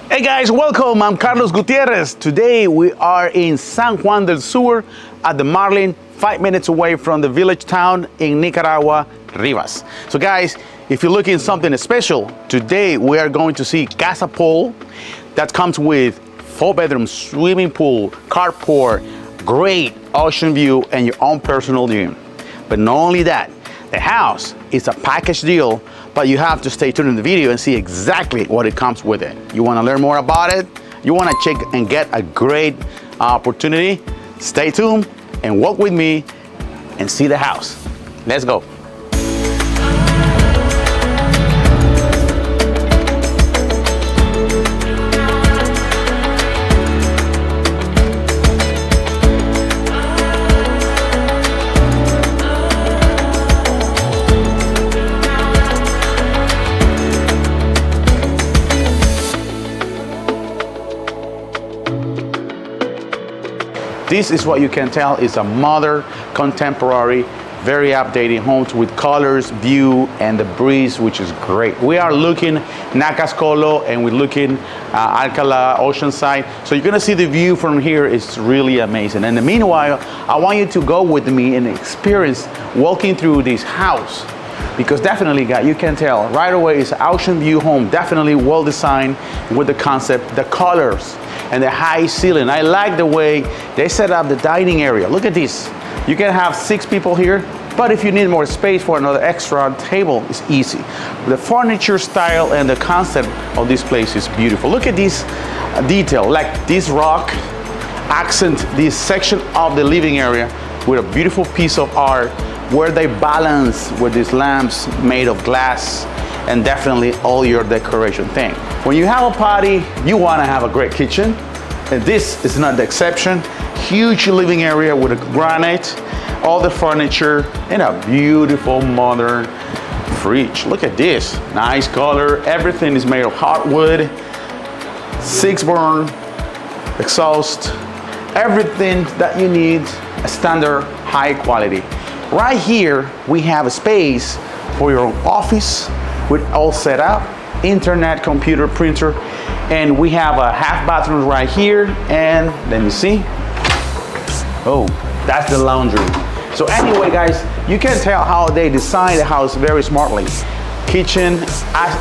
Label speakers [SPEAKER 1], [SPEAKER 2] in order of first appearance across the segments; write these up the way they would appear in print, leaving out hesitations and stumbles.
[SPEAKER 1] Hey guys, welcome. I'm Carlos Gutierrez. Today we are in San Juan del Sur at the Marlin, 5 minutes away from the village town in Nicaragua, Rivas. So guys, if you're looking something special, today we are going to see 𝗙𝗢𝗟𝗡 that comes with 4-bedroom swimming pool, carport, great ocean view, and your own personal gym. But not only that, the house is a package deal, but you have to stay tuned in the video and see exactly what it comes with it. You want to learn more about it? You want to check and get a great opportunity? Stay tuned and walk with me and see the house. Let's go. This is what you can tell is a modern, contemporary, very updated homes with colors, view, and the breeze, which is great. We are looking 𝗙𝗢𝗟𝗪𝗚 and we're looking 𝗙𝗢𝗟𝗪𝗪 Oceanside. So you're gonna see the view from here is really amazing. And in the meanwhile, I want you to go with me and experience walking through this house. Because definitely, guys, you can tell right away it's an Oceanview Home, definitely well designed with the concept, the colors, and the high ceiling. I like the way they set up the dining area. Look at this. You can have 6 people here, but if you need more space for another extra table, it's easy. The furniture style and the concept of this place is beautiful. Look at this detail, like this rock accent this section of the living area with a beautiful piece of art where they balance with these lamps made of glass and definitely all your decoration thing. When you have a party, you want to have a great kitchen, and this is not the exception. Huge living area with a granite, all the furniture, and a beautiful modern fridge. Look at this, nice color. Everything is made of hardwood, 6-burn exhaust, everything that you need, a standard high quality. Right here, we have a space for your office with all set up, internet, computer, printer, and we have a half bathroom right here, and let me see. Oh, that's the laundry. So anyway, guys, you can tell how they design the house very smartly. Kitchen,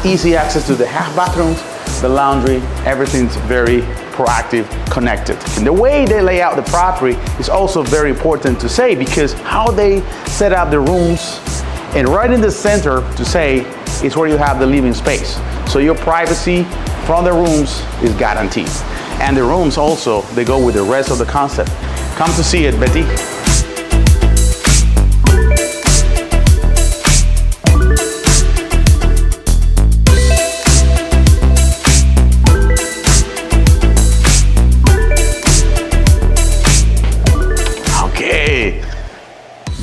[SPEAKER 1] easy access to the half bathrooms, the laundry, everything's very proactive, connected. And the way they lay out the property is also very important to say, because how they set up the rooms, and right in the center to say is where you have the living space. So your privacy from the rooms is guaranteed. And the rooms also, they go with the rest of the concept. Come to see it, Betty.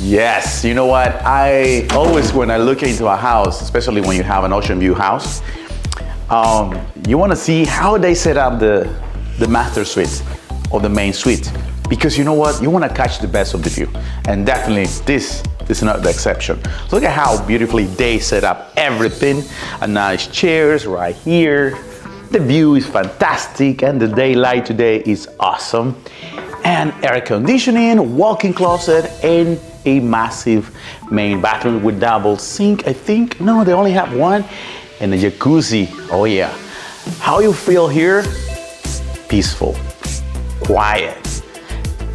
[SPEAKER 1] Yes, you know what? I always, when I look into a house, especially when you have an ocean view house, you want to see how they set up the master suite or the main suite. Because you know what? You want to catch the best of the view. And definitely this is not the exception. So look at how beautifully they set up everything. A nice chairs right here. The view is fantastic and the daylight today is awesome. And air conditioning, walk-in closet, and a massive main bathroom with double sink, I think. No, they only have one. And a jacuzzi, oh yeah. How you feel here? Peaceful, quiet,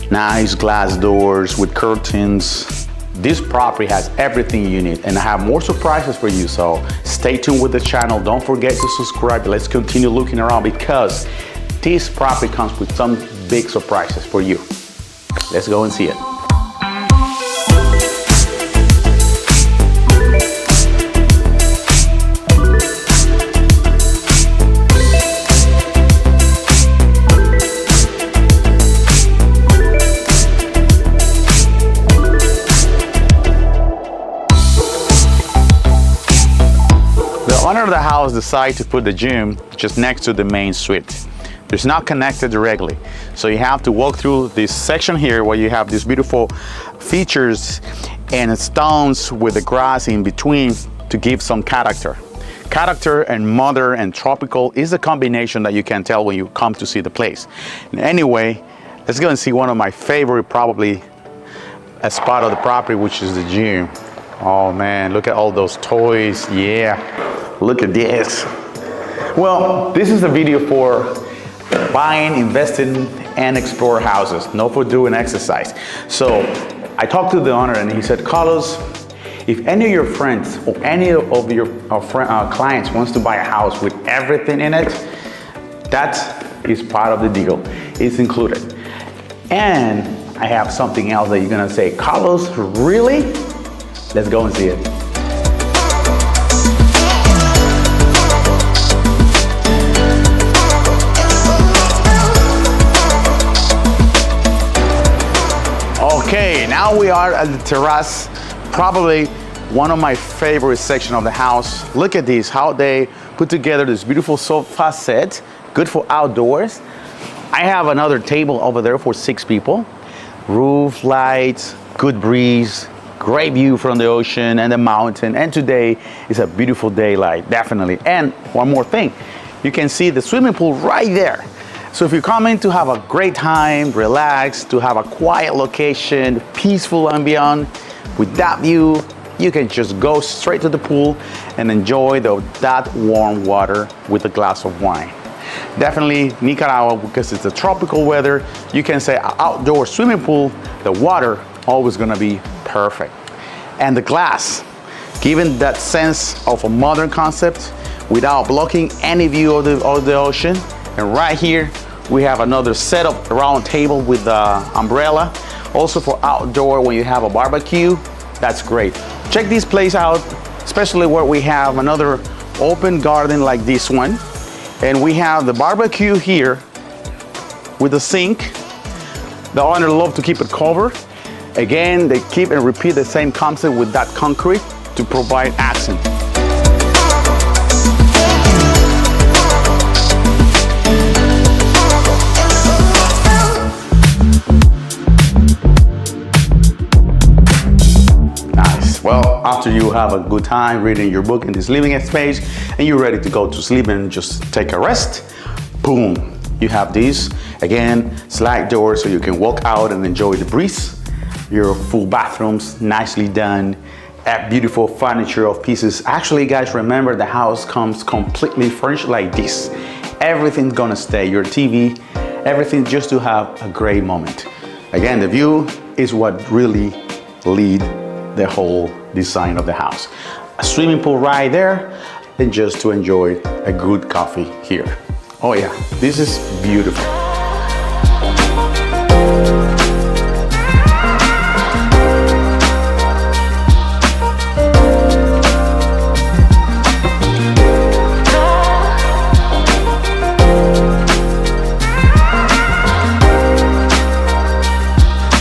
[SPEAKER 1] nice glass doors with curtains. This property has everything you need, and I have more surprises for you, so stay tuned with the channel. Don't forget to subscribe. Let's continue looking around because this property comes with some big surprises for you. Let's go and see it. The owner of the house decided to put the gym just next to the main suite. It's not connected directly. So you have to walk through this section here where you have these beautiful features and stones with the grass in between to give some character. Character and modern and tropical is a combination that you can tell when you come to see the place. Anyway, let's go and see one of my favorite, probably a spot of the property, which is the gym. Oh man, look at all those toys. Yeah, look at this. Well, this is a video for buying, investing, and explore houses, not for doing exercise. So I talked to the owner and he said, Carlos, if any of your friends or any of your clients wants to buy a house with everything in it, that is part of the deal. It's included. And I have something else that you're gonna say, Carlos, really? Let's go and see it. Okay, now we are at the terrace, probably one of my favorite section of the house. Look at this, how they put together this beautiful sofa set, good for outdoors. I have another table over there for 6 people. Roof lights, good breeze, great view from the ocean and the mountain. And today is a beautiful daylight, definitely. And one more thing, you can see the swimming pool right there. So if you come in to have a great time, relax, to have a quiet location, peaceful ambient, with that view, you can just go straight to the pool and enjoy that warm water with a glass of wine. Definitely Nicaragua, because it's a tropical weather, you can say an outdoor swimming pool, the water always gonna be perfect. And the glass, giving that sense of a modern concept without blocking any view of the ocean. And right here, we have another setup round table with the umbrella. Also for outdoor, when you have a barbecue, that's great. Check this place out, especially where we have another open garden like this one. And we have the barbecue here with the sink. The owner loves to keep it covered. Again, they keep and repeat the same concept with that concrete to provide accent. Well, after you have a good time reading your book in this living space and you're ready to go to sleep and just take a rest, boom, you have these. Again, slide doors so you can walk out and enjoy the breeze. Your full bathrooms, nicely done. Beautiful furniture of pieces. Actually, guys, remember the house comes completely furnished like this. Everything's gonna stay, your TV, everything just to have a great moment. Again, the view is what really leads the whole design of the house. A swimming pool right there, and just to enjoy a good coffee here. Oh yeah, this is beautiful.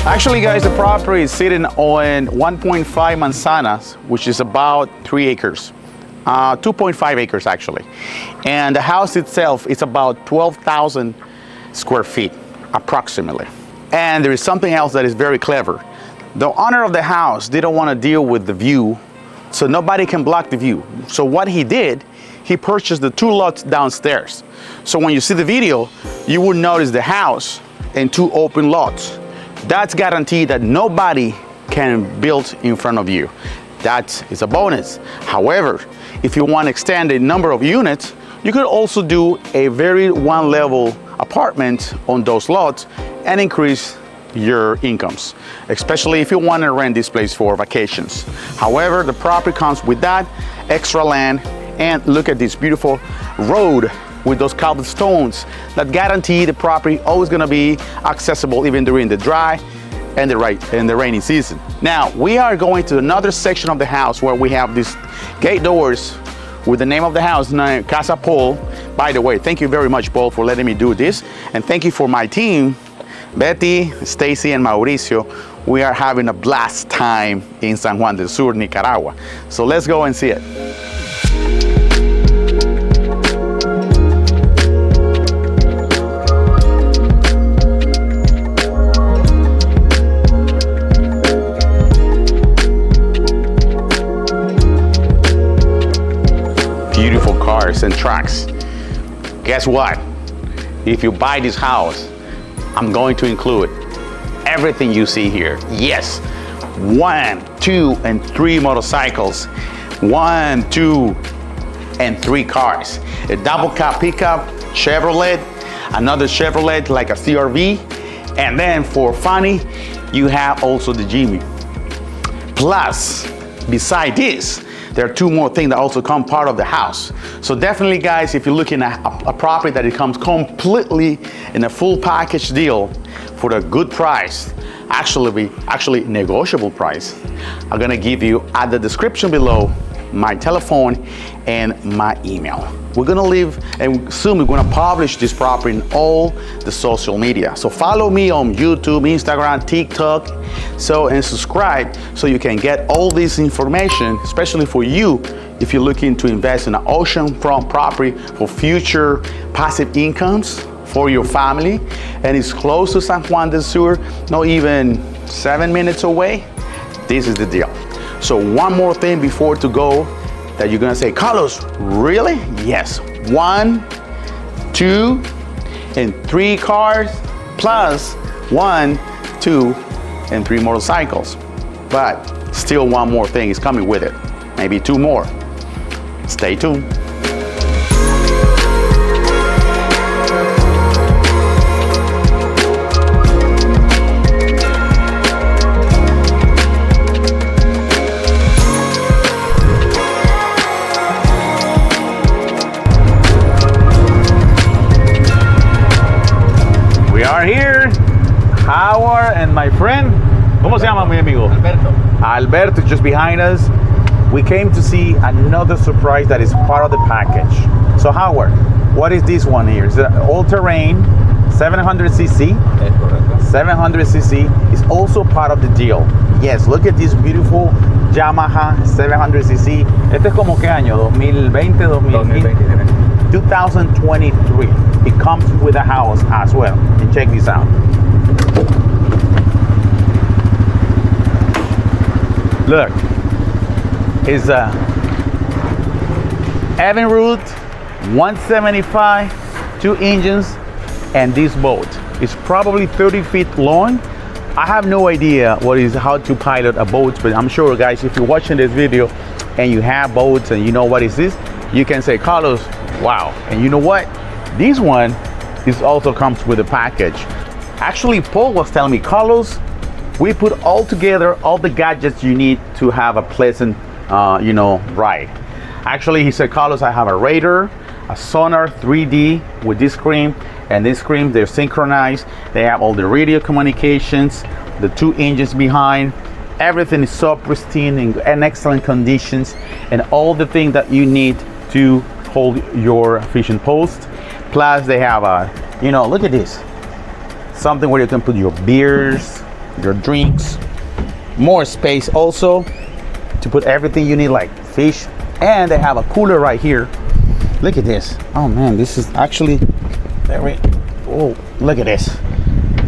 [SPEAKER 1] Actually, guys, the property is sitting on 1.5 manzanas, which is about 3 acres. 2.5 acres, actually. And the house itself is about 12,000 square feet, approximately. And there is something else that is very clever. The owner of the house didn't want to deal with the view, so nobody can block the view. So what he did, he purchased the 2 lots downstairs. So when you see the video, you will notice the house and 2 open lots. That's guaranteed that nobody can build in front of you. That is a bonus. However, if you want to extend the number of units, you could also do a very one-level apartment on those lots and increase your incomes, especially if you want to rent this place for vacations. However, the property comes with that extra land, and look at this beautiful road with those cobblestones that guarantee the property always gonna be accessible even during the dry and the rainy season. Now, we are going to another section of the house where we have these gate doors with the name of the house, 𝗙𝗢𝗟𝗪𝗪. By the way, thank you very much, Paul, for letting me do this. And thank you for my team, Betty, Stacy, and Mauricio. We are having a blast time in San Juan del Sur, Nicaragua. So let's go and see it. cars and trucks. Guess what? If you buy this house, I'm going to include everything you see here. Yes, 1, 2, and 3 motorcycles, 1, 2, and 3 cars. A double cab pickup, Chevrolet, another Chevrolet like a CRV, and then for funny, you have also the Jimmy. Plus, beside this, there are 2 more things that also come part of the house. So definitely guys, if you're looking at a property that it comes completely in a full package deal for a good price, actually negotiable price, I'm gonna give you at the description below my telephone and my email. We're gonna leave, and soon we're gonna publish this property in all the social media. So follow me on YouTube, Instagram, TikTok, and subscribe so you can get all this information, especially for you if you're looking to invest in an oceanfront property for future passive incomes for your family, and it's close to San Juan del Sur, not even 7 minutes away. This is the deal. So one more thing before to go that you're gonna say, Carlos, really? Yes, 1, 2, and 3 cars, plus 1, 2, and 3 motorcycles. But still one more thing is coming with it, maybe 2 more. Stay tuned.
[SPEAKER 2] Here, Howard and my friend, ¿cómo se llama mi amigo? Alberto, just behind us. We came to see another surprise that is part of the package. So Howard, what is this one here? It's an all-terrain 700cc. 700cc is also part of the deal. Yes, look at this beautiful Yamaha 700cc. Este es como qué año? 2020, 2015? 2023. It comes with a house as well. And check this out. Look, it's a Evinrude 175, 2 engines, and this boat is probably 30 feet long. I have no idea how to pilot a boat, but I'm sure guys, if you're watching this video and you have boats and you know what is this, you can say, Carlos, wow. And you know what? This one also comes with a package. Actually, Paul was telling me, Carlos, we put all together all the gadgets you need to have a pleasant, ride. Actually, he said, Carlos, I have a radar, a sonar 3D with this screen, and this screen, they're synchronized. They have all the radio communications, the 2 engines behind. Everything is so pristine and excellent conditions, and all the things that you need to hold your fishing post. Plus they have look at this, something where you can put your beers, your drinks, more space also to put everything you need like fish. And they have a cooler right here. Look at this. Oh man, this is actually look at this.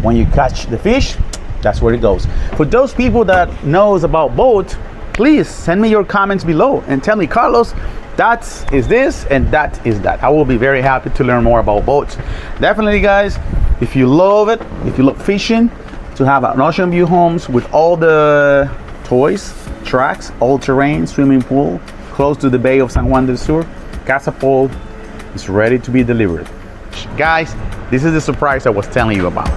[SPEAKER 2] When you catch the fish, that's where it goes. For those people that knows about boats, please send me your comments below and tell me, Carlos, that is this and that is that. I will be very happy to learn more about boats. Definitely guys, if you love it, if you love fishing, to have an Oceanview Homes with all the toys, tracks, all-terrain, swimming pool, close to the bay of San Juan del Sur, Casa Paul is ready to be delivered. Guys, this is the surprise I was telling you about.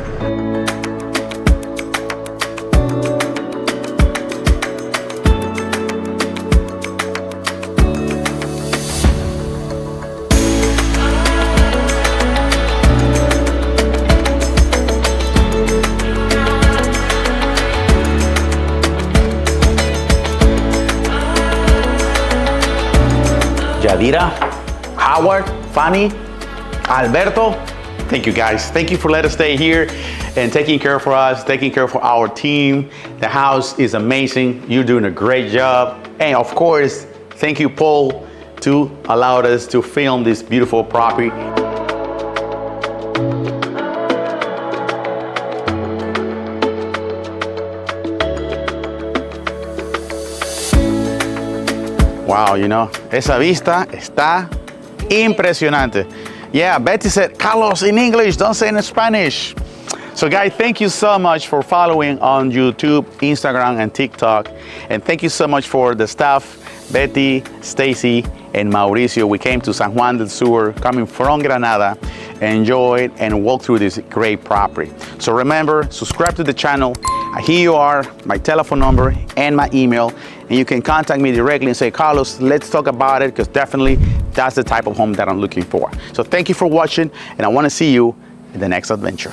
[SPEAKER 2] Yadira, Howard, Fanny, Alberto, thank you guys. Thank you for letting us stay here and taking care for us, taking care for our team. The house is amazing. You're doing a great job. And of course, thank you, Paul, to allow us to film this beautiful property. Wow, esa vista está
[SPEAKER 1] Impresionante. Yeah, Betty said, Carlos, in English, don't say in Spanish. So guys, thank you so much for following on YouTube, Instagram, and TikTok. And thank you so much for the staff, Betty, Stacy, and Mauricio. We came to San Juan del Sur, coming from Granada, enjoyed and walked through this great property. So remember, subscribe to the channel. Here you are, my telephone number and my email. And you can contact me directly and say, Carlos, let's talk about it, because definitely that's the type of home that I'm looking for. So thank you for watching, and I want to see you in the next adventure.